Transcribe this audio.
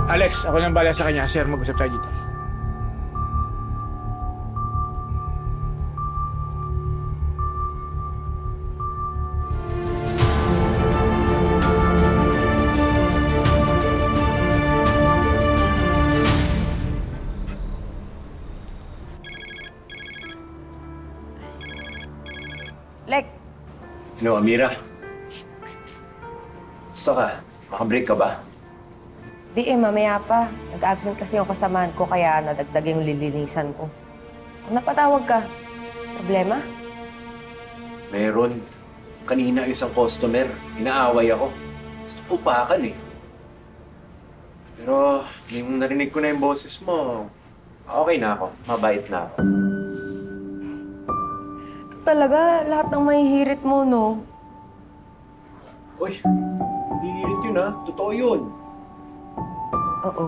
Alex, ako nang bala sa kanya. Sir, mag-usap tayo dito. Lek, No, Amira. Gusto ka? Makabreak ka ba? di mamaya pa. Nag-absent kasi yung kasamahan ko kaya nadagdag yung lilinisan ko. Napatawag ka. Problema? Meron. Kanina isang customer. Inaaway ako. Gusto ko upakan eh. Pero yung narinig ko na yung boses mo, okay na ako. Mabait na ako. Talaga, lahat ng mahihirit mo, no? Uy, hindi hirit yun ha. Totoo yun. Oo.